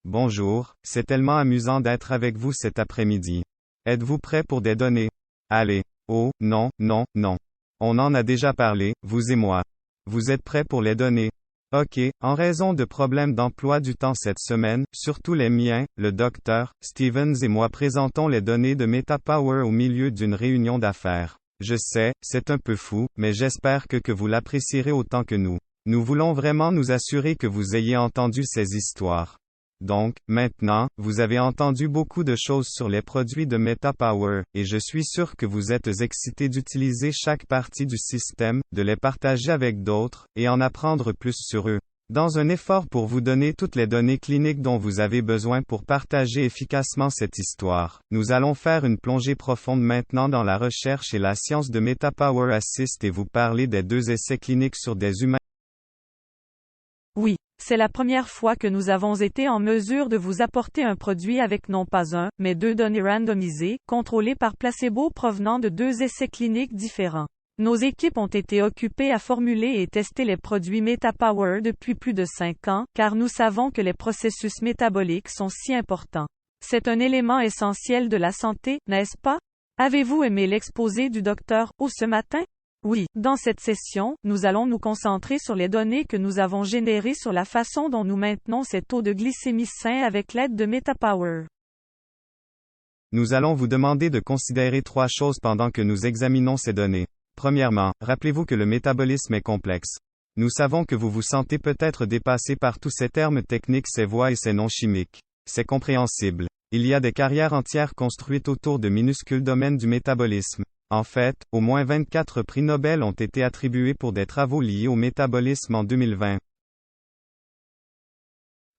Bonjour, c'est tellement amusant d'être avec vous cet après-midi. Êtes-vous prêt pour des données? Allez. Oh, non, non, non. On en a déjà parlé, vous et moi. Vous êtes prêts pour les données? Ok, en raison de problèmes d'emploi du temps cette semaine, surtout les miens, le docteur Stevens et moi présentons les données de MetaPower au milieu d'une réunion d'affaires. Je sais, c'est un peu fou, mais j'espère que vous l'apprécierez autant que nous. Nous voulons vraiment nous assurer que vous ayez entendu ces histoires. Donc, maintenant, vous avez entendu beaucoup de choses sur les produits de MetaPower, et je suis sûr que vous êtes excités d'utiliser chaque partie du système, de les partager avec d'autres, et en apprendre plus sur eux. Dans un effort pour vous donner toutes les données cliniques dont vous avez besoin pour partager efficacement cette histoire, nous allons faire une plongée profonde maintenant dans la recherche et la science de MetaPower Assist et vous parler des 2 essais cliniques sur des humains. Oui, c'est la première fois que nous avons été en mesure de vous apporter un produit avec non pas un, mais 2 données randomisées, contrôlées par placebo provenant de 2 essais cliniques différents. Nos équipes ont été occupées à formuler et tester les produits MetaPower depuis plus de 5 ans, car nous savons que les processus métaboliques sont si importants. C'est un élément essentiel de la santé, n'est-ce pas? Avez-vous aimé l'exposé du Dr. O ce matin? Oui, dans cette session, nous allons nous concentrer sur les données que nous avons générées sur la façon dont nous maintenons ces taux de glycémie sains avec l'aide de MetaPower. Nous allons vous demander de considérer 3 choses pendant que nous examinons ces données. Premièrement, rappelez-vous que le métabolisme est complexe. Nous savons que vous vous sentez peut-être dépassé par tous ces termes techniques, ces voies et ces noms chimiques. C'est compréhensible. Il y a des carrières entières construites autour de minuscules domaines du métabolisme. En fait, au moins 24 prix Nobel ont été attribués pour des travaux liés au métabolisme en 2020.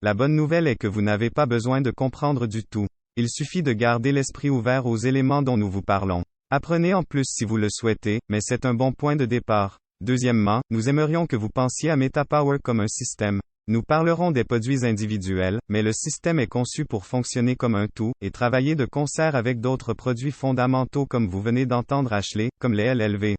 La bonne nouvelle est que vous n'avez pas besoin de comprendre du tout. Il suffit de garder l'esprit ouvert aux éléments dont nous vous parlons. Apprenez en plus si vous le souhaitez, mais c'est un bon point de départ. Deuxièmement, nous aimerions que vous pensiez à MetaPower comme un système. Nous parlerons des produits individuels, mais le système est conçu pour fonctionner comme un tout, et travailler de concert avec d'autres produits fondamentaux comme vous venez d'entendre Ashley, comme les LLV.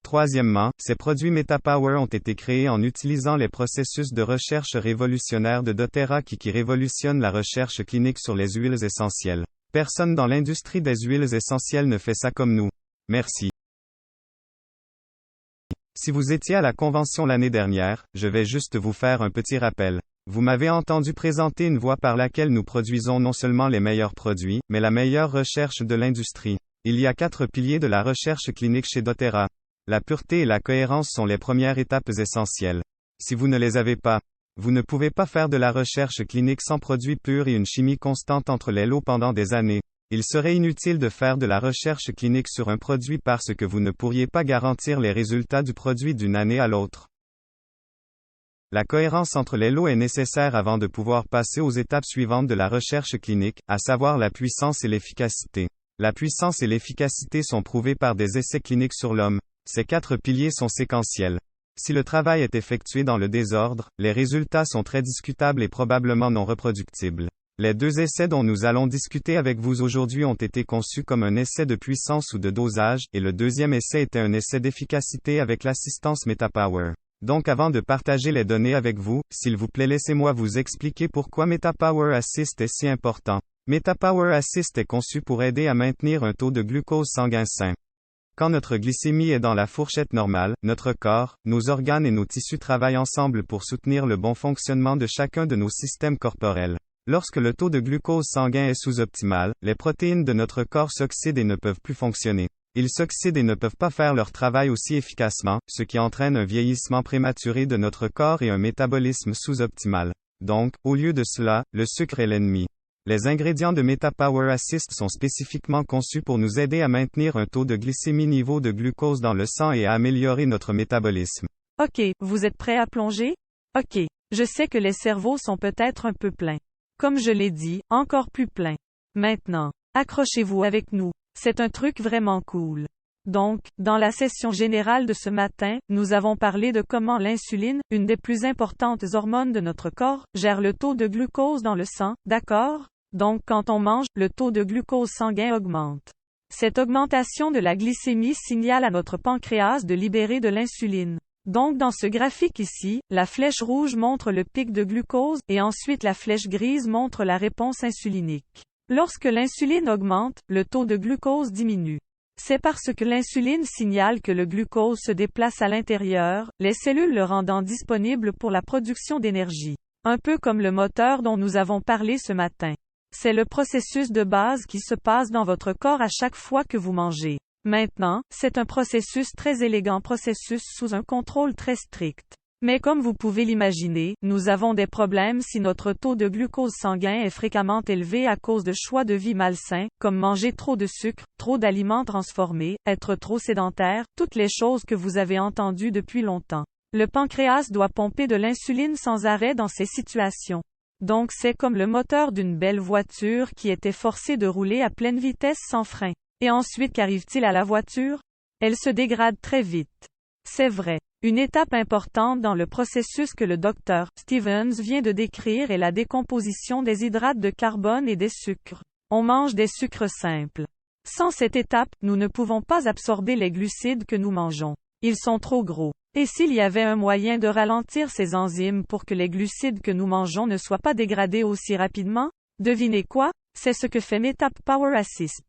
Troisièmement, ces produits MetaPower ont été créés en utilisant les processus de recherche révolutionnaires de doTERRA qui révolutionnent la recherche clinique sur les huiles essentielles. Personne dans l'industrie des huiles essentielles ne fait ça comme nous. Merci. Si vous étiez à la convention l'année dernière, je vais juste vous faire un petit rappel. Vous m'avez entendu présenter une voie par laquelle nous produisons non seulement les meilleurs produits, mais la meilleure recherche de l'industrie. Il y a 4 piliers de la recherche clinique chez doTERRA. La pureté et la cohérence sont les premières étapes essentielles. Si vous ne les avez pas, vous ne pouvez pas faire de la recherche clinique sans produits purs et une chimie constante entre les lots pendant des années. Il serait inutile de faire de la recherche clinique sur un produit parce que vous ne pourriez pas garantir les résultats du produit d'une année à l'autre. La cohérence entre les lots est nécessaire avant de pouvoir passer aux étapes suivantes de la recherche clinique, à savoir la puissance et l'efficacité. La puissance et l'efficacité sont prouvées par des essais cliniques sur l'homme. Ces 4 piliers sont séquentiels. Si le travail est effectué dans le désordre, les résultats sont très discutables et probablement non reproductibles. Les 2 essais dont nous allons discuter avec vous aujourd'hui ont été conçus comme un essai de puissance ou de dosage, et le deuxième essai était un essai d'efficacité avec l'assistance MetaPower. Donc avant de partager les données avec vous, s'il vous plaît laissez-moi vous expliquer pourquoi MetaPower Assist est si important. MetaPower Assist est conçu pour aider à maintenir un taux de glucose sanguin sain. Quand notre glycémie est dans la fourchette normale, notre corps, nos organes et nos tissus travaillent ensemble pour soutenir le bon fonctionnement de chacun de nos systèmes corporels. Lorsque le taux de glucose sanguin est sous-optimal, les protéines de notre corps s'oxydent et ne peuvent plus fonctionner. Ils s'oxydent et ne peuvent pas faire leur travail aussi efficacement, ce qui entraîne un vieillissement prématuré de notre corps et un métabolisme sous-optimal. Donc, au lieu de cela, le sucre est l'ennemi. Les ingrédients de MetaPower Assist sont spécifiquement conçus pour nous aider à maintenir un taux de glycémie niveau de glucose dans le sang et à améliorer notre métabolisme. Ok, vous êtes prêts à plonger? Ok, je sais que les cerveaux sont peut-être un peu pleins. Comme je l'ai dit, encore plus pleins. Maintenant, accrochez-vous avec nous. C'est un truc vraiment cool. Donc, dans la session générale de ce matin, nous avons parlé de comment l'insuline, une des plus importantes hormones de notre corps, gère le taux de glucose dans le sang, d'accord? Donc quand on mange, le taux de glucose sanguin augmente. Cette augmentation de la glycémie signale à notre pancréas de libérer de l'insuline. Donc dans ce graphique ici, la flèche rouge montre le pic de glucose, et ensuite la flèche grise montre la réponse insulinique. Lorsque l'insuline augmente, le taux de glucose diminue. C'est parce que l'insuline signale que le glucose se déplace à l'intérieur, les cellules le rendant disponible pour la production d'énergie. Un peu comme le moteur dont nous avons parlé ce matin. C'est le processus de base qui se passe dans votre corps à chaque fois que vous mangez. Maintenant, c'est un processus très élégant, processus sous un contrôle très strict. Mais comme vous pouvez l'imaginer, nous avons des problèmes si notre taux de glucose sanguin est fréquemment élevé à cause de choix de vie malsains, comme manger trop de sucre, trop d'aliments transformés, être trop sédentaire, toutes les choses que vous avez entendues depuis longtemps. Le pancréas doit pomper de l'insuline sans arrêt dans ces situations. Donc c'est comme le moteur d'une belle voiture qui était forcée de rouler à pleine vitesse sans frein. Et ensuite qu'arrive-t-il à la voiture? Elle se dégrade très vite. C'est vrai. Une étape importante dans le processus que le docteur Stevens vient de décrire est la décomposition des hydrates de carbone et des sucres. On mange des sucres simples. Sans cette étape, nous ne pouvons pas absorber les glucides que nous mangeons. Ils sont trop gros. Et s'il y avait un moyen de ralentir ces enzymes pour que les glucides que nous mangeons ne soient pas dégradés aussi rapidement? Devinez quoi? C'est ce que fait Metap Power Assist.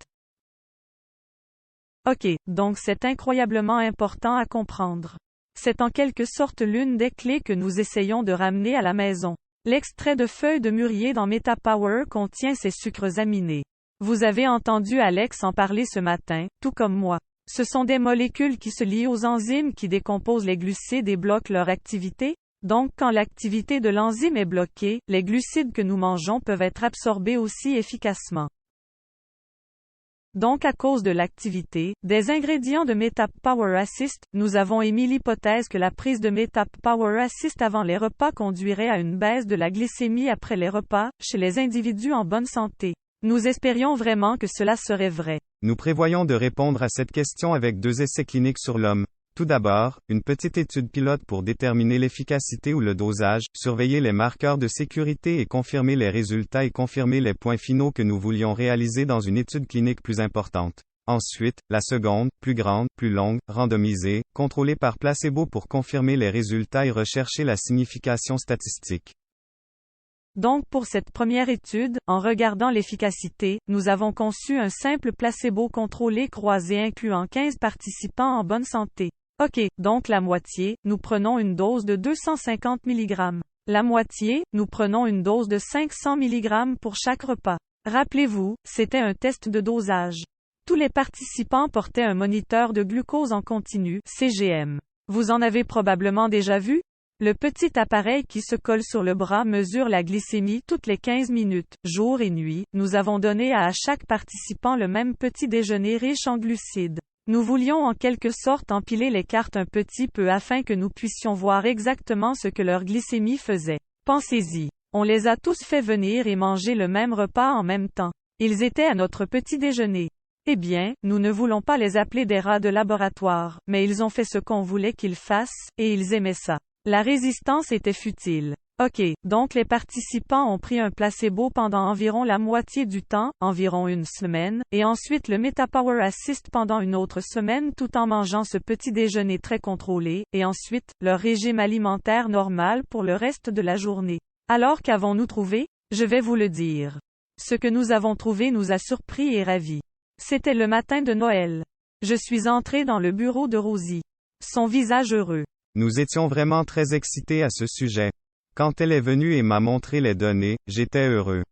Ok, donc c'est incroyablement important à comprendre. C'est en quelque sorte l'une des clés que nous essayons de ramener à la maison. L'extrait de feuilles de mûrier dans MetaPower contient ces sucres aminés. Vous avez entendu Alex en parler ce matin, tout comme moi. Ce sont des molécules qui se lient aux enzymes qui décomposent les glucides et bloquent leur activité. Donc quand l'activité de l'enzyme est bloquée, les glucides que nous mangeons peuvent être absorbés aussi efficacement. Donc à cause de l'activité des ingrédients de Metap Power Assist, nous avons émis l'hypothèse que la prise de Metap Power Assist avant les repas conduirait à une baisse de la glycémie après les repas, chez les individus en bonne santé. Nous espérions vraiment que cela serait vrai. Nous prévoyons de répondre à cette question avec 2 essais cliniques sur l'homme. Tout d'abord, une petite étude pilote pour déterminer l'efficacité ou le dosage, surveiller les marqueurs de sécurité et confirmer les résultats et confirmer les points finaux que nous voulions réaliser dans une étude clinique plus importante. Ensuite, la seconde, plus grande, plus longue, randomisée, contrôlée par placebo pour confirmer les résultats et rechercher la signification statistique. Donc pour cette première étude, en regardant l'efficacité, nous avons conçu un simple placebo contrôlé croisé incluant 15 participants en bonne santé. Ok, donc la moitié, nous prenons une dose de 250 mg. La moitié, nous prenons une dose de 500 mg pour chaque repas. Rappelez-vous, c'était un test de dosage. Tous les participants portaient un moniteur de glucose en continu, CGM. Vous en avez probablement déjà vu? Le petit appareil qui se colle sur le bras mesure la glycémie toutes les 15 minutes, jour et nuit. Nous avons donné à chaque participant le même petit déjeuner riche en glucides. Nous voulions en quelque sorte empiler les cartes un petit peu afin que nous puissions voir exactement ce que leur glycémie faisait. Pensez-y. On les a tous fait venir et manger le même repas en même temps. Ils étaient à notre petit déjeuner. Eh bien, nous ne voulons pas les appeler des rats de laboratoire, mais ils ont fait ce qu'on voulait qu'ils fassent, et ils aimaient ça. La résistance était futile. Ok, donc les participants ont pris un placebo pendant environ la moitié du temps, environ une semaine, et ensuite le MetaPower Assist pendant une autre semaine tout en mangeant ce petit déjeuner très contrôlé, et ensuite, leur régime alimentaire normal pour le reste de la journée. Alors qu'avons-nous trouvé? Je vais vous le dire. Ce que nous avons trouvé nous a surpris et ravis. C'était le matin de Noël. Je suis entré dans le bureau de Rosie. Son visage heureux. Nous étions vraiment très excités à ce sujet. Quand elle est venue et m'a montré les données, j'étais heureux.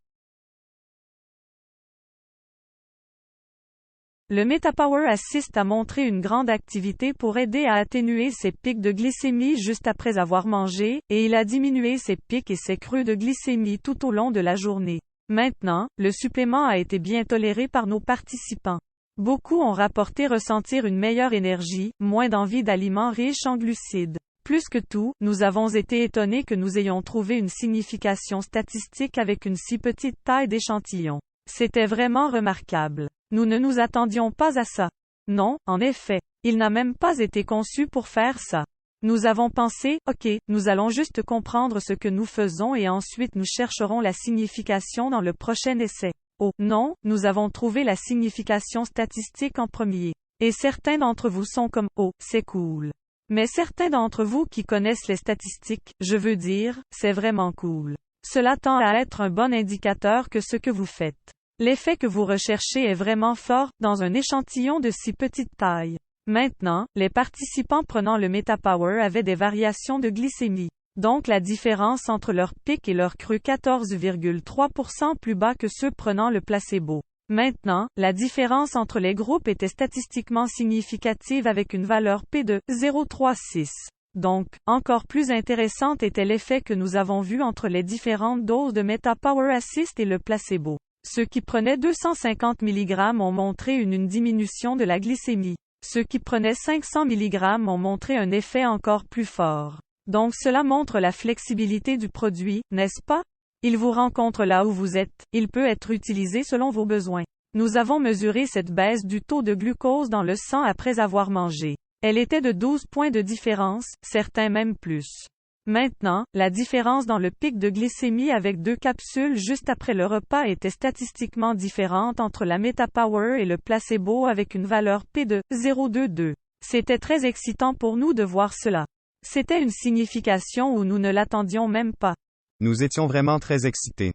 Le MetaPower Assist a montré une grande activité pour aider à atténuer ses pics de glycémie juste après avoir mangé, et il a diminué ses pics et ses creux de glycémie tout au long de la journée. Maintenant, le supplément a été bien toléré par nos participants. Beaucoup ont rapporté ressentir une meilleure énergie, moins d'envie d'aliments riches en glucides. Plus que tout, nous avons été étonnés que nous ayons trouvé une signification statistique avec une si petite taille d'échantillon. C'était vraiment remarquable. Nous ne nous attendions pas à ça. Non, en effet. Il n'a même pas été conçu pour faire ça. Nous avons pensé, ok, nous allons juste comprendre ce que nous faisons et ensuite nous chercherons la signification dans le prochain essai. Oh, non, nous avons trouvé la signification statistique en premier. Et certains d'entre vous sont comme, oh, c'est cool. Mais certains d'entre vous qui connaissent les statistiques, je veux dire, c'est vraiment cool. Cela tend à être un bon indicateur que ce que vous faites. L'effet que vous recherchez est vraiment fort, dans un échantillon de si petite taille. Maintenant, les participants prenant le MetaPower avaient des variations de glycémie. Donc la différence entre leur pic et leur creux 14,3% plus bas que ceux prenant le placebo. Maintenant, la différence entre les groupes était statistiquement significative avec une valeur P de 0,36. Donc, encore plus intéressante était l'effet que nous avons vu entre les différentes doses de MetaPower Assist et le placebo. Ceux qui prenaient 250 mg ont montré une diminution de la glycémie. Ceux qui prenaient 500 mg ont montré un effet encore plus fort. Donc cela montre la flexibilité du produit, n'est-ce pas? Il vous rencontre là où vous êtes, il peut être utilisé selon vos besoins. Nous avons mesuré cette baisse du taux de glucose dans le sang après avoir mangé. Elle était de 12 points de différence, certains même plus. Maintenant, la différence dans le pic de glycémie avec 2 capsules juste après le repas était statistiquement différente entre la MetaPower et le placebo avec une valeur P de 0,22. C'était très excitant pour nous de voir cela. C'était une signification où nous ne l'attendions même pas. Nous étions vraiment très excités.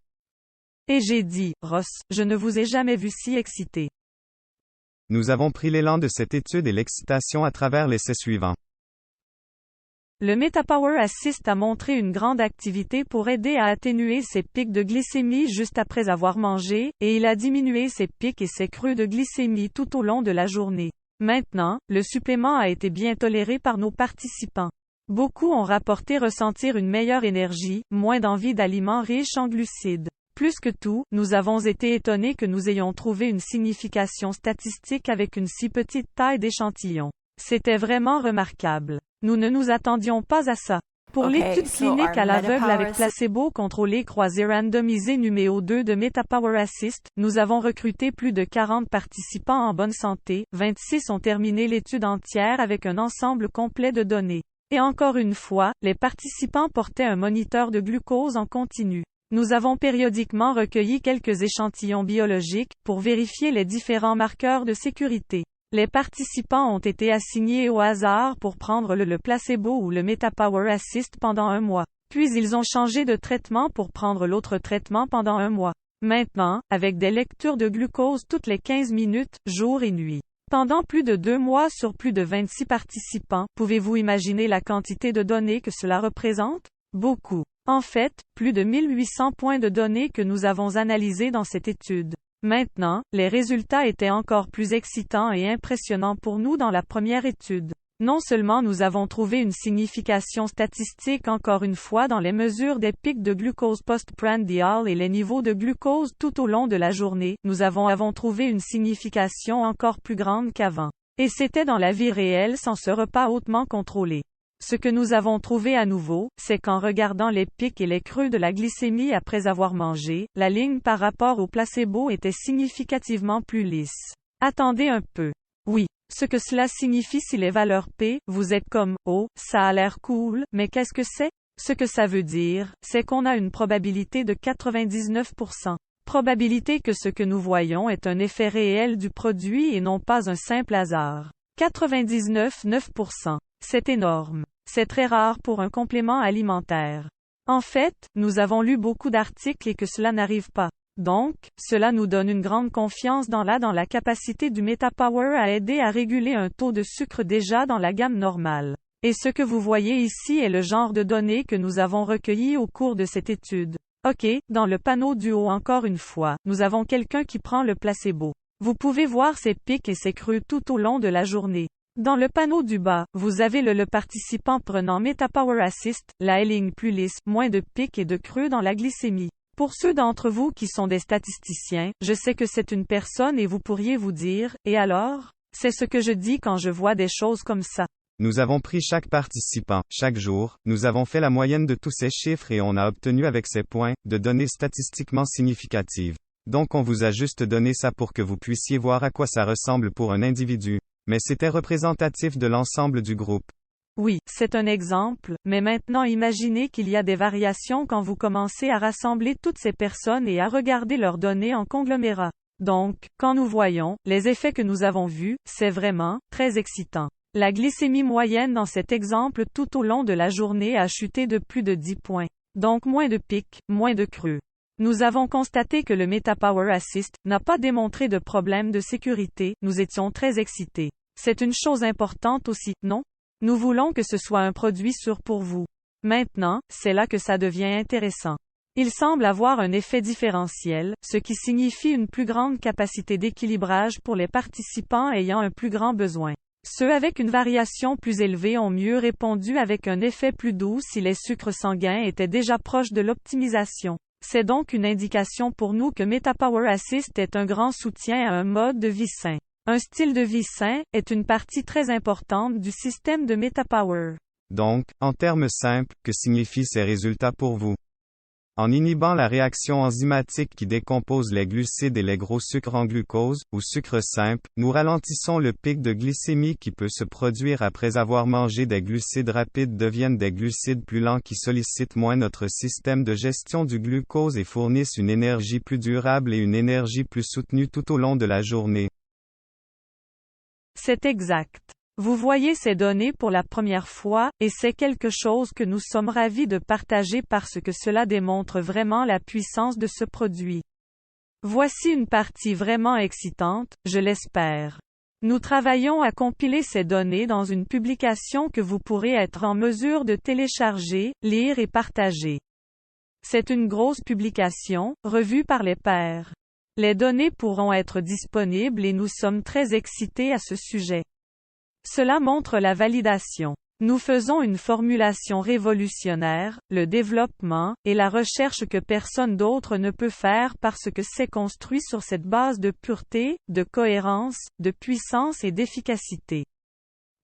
Et j'ai dit, Ross, je ne vous ai jamais vu si excité. Nous avons pris l'élan de cette étude et l'excitation à travers l'essai suivant. Le MetaPower Assist a montré une grande activité pour aider à atténuer ses pics de glycémie juste après avoir mangé, et il a diminué ses pics et ses creux de glycémie tout au long de la journée. Maintenant, le supplément a été bien toléré par nos participants. Beaucoup ont rapporté ressentir une meilleure énergie, moins d'envie d'aliments riches en glucides. Plus que tout, nous avons été étonnés que nous ayons trouvé une signification statistique avec une si petite taille d'échantillon. C'était vraiment remarquable. Nous ne nous attendions pas à ça. Pour l'étude clinique à l'aveugle avec placebo contrôlé croisé randomisé numéro 2 de MetaPower Assist, nous avons recruté plus de 40 participants en bonne santé, 26 ont terminé l'étude entière avec un ensemble complet de données. Et encore une fois, les participants portaient un moniteur de glucose en continu. Nous avons périodiquement recueilli quelques échantillons biologiques pour vérifier les différents marqueurs de sécurité. Les participants ont été assignés au hasard pour prendre le placebo ou le MetaPower Assist pendant un mois. Puis ils ont changé de traitement pour prendre l'autre traitement pendant un mois. Maintenant, avec des lectures de glucose toutes les 15 minutes, jour et nuit. Pendant plus de 2 mois sur plus de 26 participants, pouvez-vous imaginer la quantité de données que cela représente? Beaucoup. En fait, plus de 1800 points de données que nous avons analysés dans cette étude. Maintenant, les résultats étaient encore plus excitants et impressionnants pour nous dans la première étude. Non seulement nous avons trouvé une signification statistique encore une fois dans les mesures des pics de glucose post-prandial et les niveaux de glucose tout au long de la journée, nous avons trouvé une signification encore plus grande qu'avant. Et c'était dans la vie réelle sans ce repas hautement contrôlé. Ce que nous avons trouvé à nouveau, c'est qu'en regardant les pics et les creux de la glycémie après avoir mangé, la ligne par rapport au placebo était significativement plus lisse. Attendez un peu. Oui. Ce que cela signifie si les valeurs P, vous êtes comme, oh, ça a l'air cool, mais qu'est-ce que c'est? Ce que ça veut dire, c'est qu'on a une probabilité de 99%. Probabilité que ce que nous voyons est un effet réel du produit et non pas un simple hasard. 99,9%. C'est énorme. C'est très rare pour un complément alimentaire. En fait, nous avons lu beaucoup d'articles et que cela n'arrive pas. Donc, cela nous donne une grande confiance dans la capacité du MetaPower à aider à réguler un taux de sucre déjà dans la gamme normale. Et ce que vous voyez ici est le genre de données que nous avons recueillies au cours de cette étude. OK, dans le panneau du haut encore une fois, nous avons quelqu'un qui prend le placebo. Vous pouvez voir ses pics et ses creux tout au long de la journée. Dans le panneau du bas, vous avez le participant prenant MetaPower Assist, la ligne plus lisse, moins de pics et de creux dans la glycémie. Pour ceux d'entre vous qui sont des statisticiens, je sais que c'est une personne et vous pourriez vous dire, et alors? C'est ce que je dis quand je vois des choses comme ça. Nous avons pris chaque participant, chaque jour, nous avons fait la moyenne de tous ces chiffres et on a obtenu avec ces points, de données statistiquement significatives. Donc on vous a juste donné ça pour que vous puissiez voir à quoi ça ressemble pour un individu. Mais c'était représentatif de l'ensemble du groupe. Oui, c'est un exemple, mais maintenant imaginez qu'il y a des variations quand vous commencez à rassembler toutes ces personnes et à regarder leurs données en conglomérat. Donc, quand nous voyons les effets que nous avons vus, c'est vraiment très excitant. La glycémie moyenne dans cet exemple tout au long de la journée a chuté de plus de 10 points. Donc moins de pics, moins de creux. Nous avons constaté que le MetaPower Assist n'a pas démontré de problème de sécurité, nous étions très excités. C'est une chose importante aussi, non? Nous voulons que ce soit un produit sûr pour vous. Maintenant, c'est là que ça devient intéressant. Il semble avoir un effet différentiel, ce qui signifie une plus grande capacité d'équilibrage pour les participants ayant un plus grand besoin. Ceux avec une variation plus élevée ont mieux répondu avec un effet plus doux si les sucres sanguins étaient déjà proches de l'optimisation. C'est donc une indication pour nous que MetaPower Assist est un grand soutien à un mode de vie sain. Un style de vie sain est une partie très importante du système de MetaPower. Donc, en termes simples, que signifient ces résultats pour vous? En inhibant la réaction enzymatique qui décompose les glucides et les gros sucres en glucose, ou sucre simple, nous ralentissons le pic de glycémie qui peut se produire après avoir mangé. Des glucides rapides deviennent des glucides plus lents qui sollicitent moins notre système de gestion du glucose et fournissent une énergie plus durable et une énergie plus soutenue tout au long de la journée. C'est exact. Vous voyez ces données pour la première fois, et c'est quelque chose que nous sommes ravis de partager parce que cela démontre vraiment la puissance de ce produit. Voici une partie vraiment excitante, je l'espère. Nous travaillons à compiler ces données dans une publication que vous pourrez être en mesure de télécharger, lire et partager. C'est une grosse publication, revue par les pairs. Les données pourront être disponibles et nous sommes très excités à ce sujet. Cela montre la validation. Nous faisons une formulation révolutionnaire, le développement, et la recherche que personne d'autre ne peut faire parce que c'est construit sur cette base de pureté, de cohérence, de puissance et d'efficacité.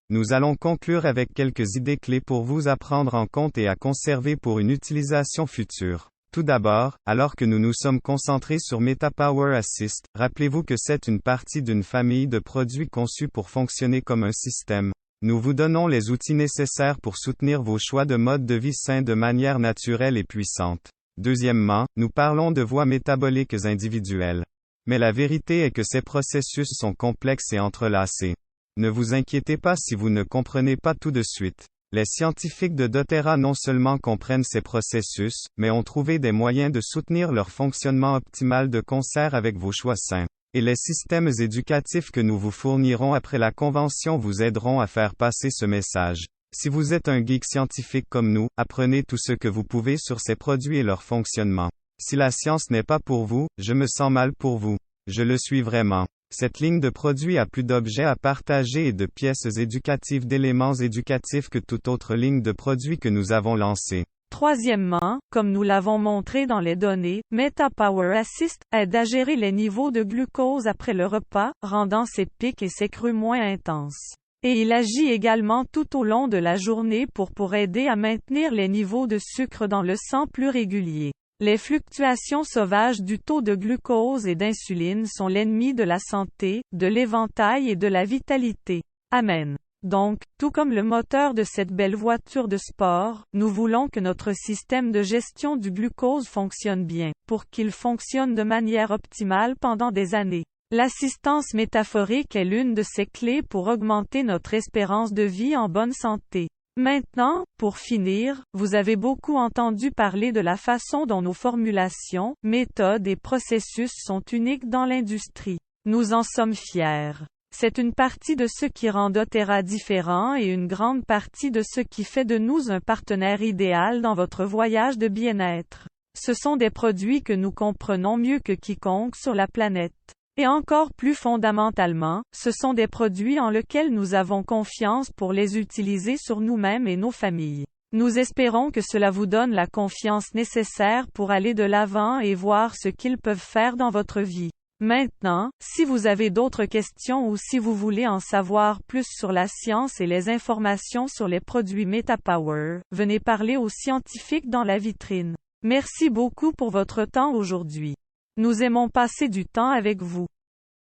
Nous allons conclure avec quelques idées clés pour vous à prendre en compte et à conserver pour une utilisation future. Tout d'abord, alors que nous nous sommes concentrés sur MetaPower Assist, rappelez-vous que c'est une partie d'une famille de produits conçus pour fonctionner comme un système. Nous vous donnons les outils nécessaires pour soutenir vos choix de mode de vie sain de manière naturelle et puissante. Deuxièmement, nous parlons de voies métaboliques individuelles. Mais la vérité est que ces processus sont complexes et entrelacés. Ne vous inquiétez pas si vous ne comprenez pas tout de suite. Les scientifiques de doTERRA non seulement comprennent ces processus, mais ont trouvé des moyens de soutenir leur fonctionnement optimal de concert avec vos choix sains. Et les systèmes éducatifs que nous vous fournirons après la convention vous aideront à faire passer ce message. Si vous êtes un geek scientifique comme nous, apprenez tout ce que vous pouvez sur ces produits et leur fonctionnement. Si la science n'est pas pour vous, je me sens mal pour vous. Je le suis vraiment. Cette ligne de produits a plus d'objets à partager et de pièces éducatives d'éléments éducatifs que toute autre ligne de produits que nous avons lancée. Troisièmement, comme nous l'avons montré dans les données, MetaPower Assist aide à gérer les niveaux de glucose après le repas, rendant ses pics et ses creux moins intenses. Et il agit également tout au long de la journée pour aider à maintenir les niveaux de sucre dans le sang plus réguliers. Les fluctuations sauvages du taux de glucose et d'insuline sont l'ennemi de la santé, de l'éventail et de la vitalité. Amen. Donc, tout comme le moteur de cette belle voiture de sport, nous voulons que notre système de gestion du glucose fonctionne bien, pour qu'il fonctionne de manière optimale pendant des années. L'assistance métaphorique est l'une de ces clés pour augmenter notre espérance de vie en bonne santé. Maintenant, pour finir, vous avez beaucoup entendu parler de la façon dont nos formulations, méthodes et processus sont uniques dans l'industrie. Nous en sommes fiers. C'est une partie de ce qui rend doTERRA différent et une grande partie de ce qui fait de nous un partenaire idéal dans votre voyage de bien-être. Ce sont des produits que nous comprenons mieux que quiconque sur la planète. Et encore plus fondamentalement, ce sont des produits en lesquels nous avons confiance pour les utiliser sur nous-mêmes et nos familles. Nous espérons que cela vous donne la confiance nécessaire pour aller de l'avant et voir ce qu'ils peuvent faire dans votre vie. Maintenant, si vous avez d'autres questions ou si vous voulez en savoir plus sur la science et les informations sur les produits MetaPower, venez parler aux scientifiques dans la vitrine. Merci beaucoup pour votre temps aujourd'hui. Nous aimons passer du temps avec vous.